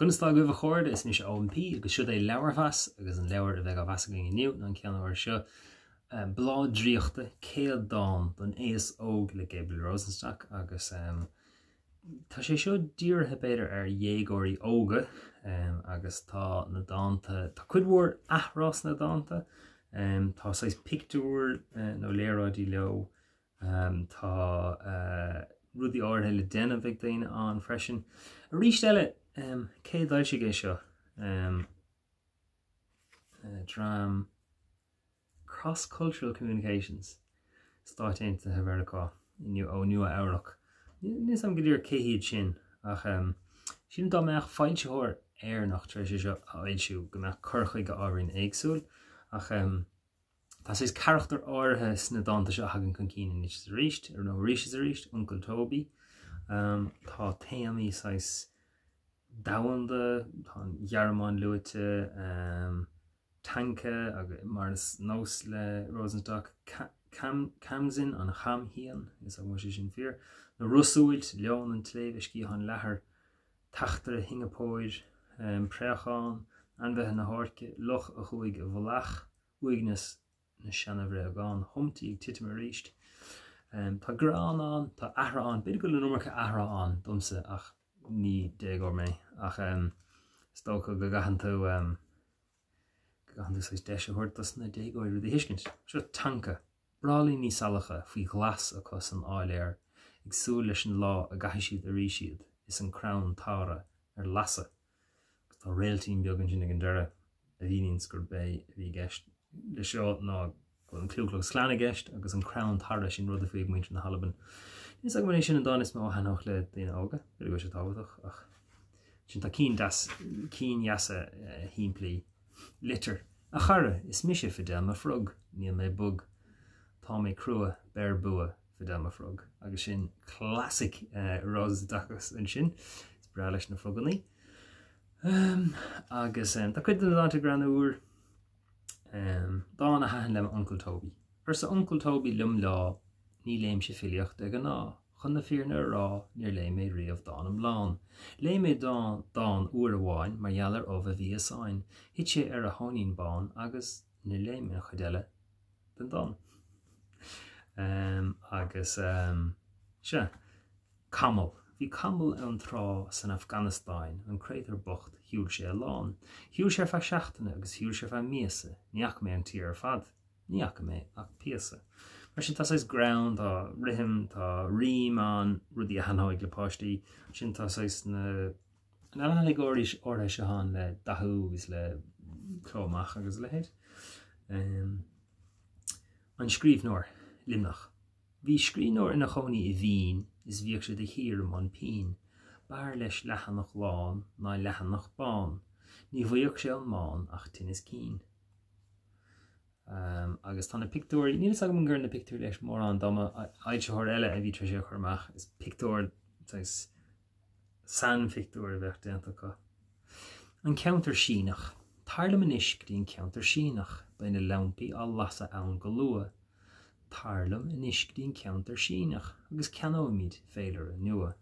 Gunnstá go bh chóir is níos OMP agus siúd é leabhar fas agus an leabhar a bheith a bheasa going inniu an ceanhar seo Bláth Draíochta céad dán don éas óg le Gabriel Rosenstock agus tá sé seo díortha beidir ar dhégóirí óga agus tá na dánta tá cuidmhór athrás na dánta tá sais pictúr nó léráidí leo tá rudí áirthe le déanamh ag daine an freisin a ríist eile cé dáil sé é seo drám cross-cultural communications stáit a bharachá ó nua áireach Nís am go dtír céhiad sin ach sin dá meach fáilteóir nach treéis seo áilsiú go meach curchaí go áirín éagsúil ach tá sé charachtar áirithe sna dánta seo hagann chun cíine níos a ríist ar nó ríis a ríist Uncle Toby tá téamaí sais dáhanda tá Ghearmáin luite tanca agus mar nós le Rosenstock camsin an chamhían is a muisi sin fear na rusúilt leon an tléh cí an lethar taachtar a hingapóid preachán anbheith na háirce loch a chuig a bhlach uignas na seanamhré a gáin thomtaí ag titim a ríist tá grán an tá ahra an beidir go le numarcha ahra an domsa ach ní dégor mé ach stocha go gahan tú sais deise thuirtas na dégóir rud a hiiscint seo tanca brálí ní salacha faoi glas a cos an áiléir ag súil leis an lá a gaithí siad a rí siad is an crán tára ar lasa tá réaltín beaggan sin ag an deire a bhíonn gur bé a bhí gceist le seo ná go an clúchlog slána gceist agus an crán tára sin rud a faoigh muinte na Halban Is ag mar sin an dánas má hanoch le daine ága go sé táhaach ach sin tá cín jaasa híimplí litter a charra is mise fidel a frog níl mé bug tá mé crua bear bua fidel a frog agus sin classic Rosenstock an sin is bra leis na froganí agus tá cuid an dáta gran úr dá na hahan lem Uncle Toby ar sa Uncle Toby lum lá ní léim sé filiocht ag an ná chun na fíorna rá níor lé mé riamh dá an mlán. Lé mé dá uair amháin mar dheallar ó bheith bhí asáin, hit sé ar a tháinín bán agus ní lé mé na chuideile den dá. Agus se camel. Bhí camel an trá san Afghanistáin an créidir bocht hiúil sé a lán. Hiúil sé fe seachtainna agus hiúil sé fe míasa, níach mé an tíar fad, níach mé ach píasa. Mar sin tá sais ground tá rihim tá rím an rudí a hanáid le páistí sin tá sais na alegóris orthe se hán le dathú is le chlómach agus le héad. An scríbhnóir limnach. Bhí scríbhnóir ina choní I bhín is bhíoh sé de hir am an pín. Bear leis lechanach lán ná lechanach bán. Ní bhuioh sé an mán ach tinnis cín. Agus tá na picúir, ní agam an gur na picú leis mór an dama aidseoir eile a bhí tre sé chumach is picúir san picúir bheith déantacha. An counter sínach. Tarla man isc dín counter sínach baina lampi á lasa ann go lua. Tarlam in isc dín counter sínach agus ceanóimid féidir a nua.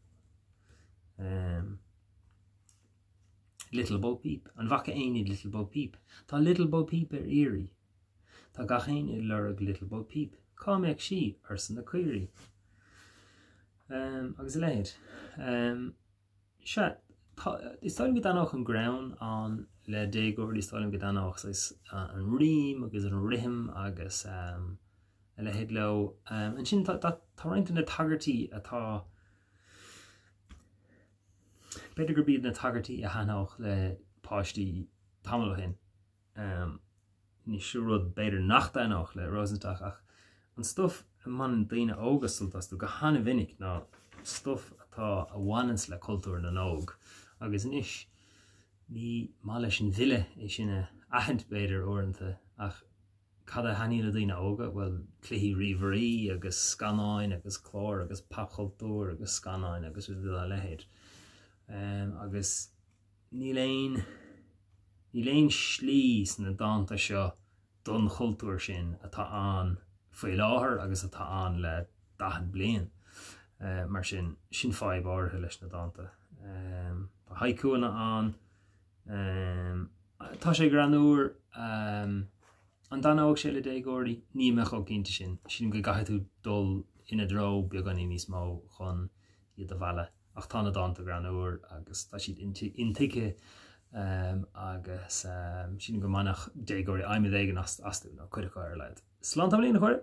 Little Bo Peep. An bhacha aonid Little Bo Peep. Tá Little Bo Peep ar éirí. Tá gachéin I lereg Little Bo Peep. Cá meach si ar san na cuirí. Agus a léid. Se, is táim go danach an ground an le dégóir is táim go danach an rím agus an rihim agus le héad leo. An sin tá roiint na tagartí atá beidir gur bíad na tagartí a hanach le páistí tamil hin. Ní siúrad beidir nach danach le Rosenstock ach an stuff man daine ógasúlt as tú go hanna vinnig ná stuff atá a bhhainans le cultúr na óg agus níis ní má leis an bhile é sinna ahant beidir orintanta ach cad a haní le daine óga well cluichí riomhairí agus scanáin agus chlár agus papcultúr agus scanáin agus bhí a lehéid agus ní léon slís na dáanta seo don chultúr sin atá an faoi láthair agus atá an le 10 bliain mar sin fáib áirithe leis na dáanta. Tá haicuanna an Tá sé granúr an dan óg sé le dé góirí ní meach ó cinnta sin go gaithú dul ina dro beag an níos mó chun iad a bhela ach tána dáanta granúr agus tá siad intice agus sin go manach dé góirí aimime dhégan asú nó chuideá ar leid. Slán am líonna chuir?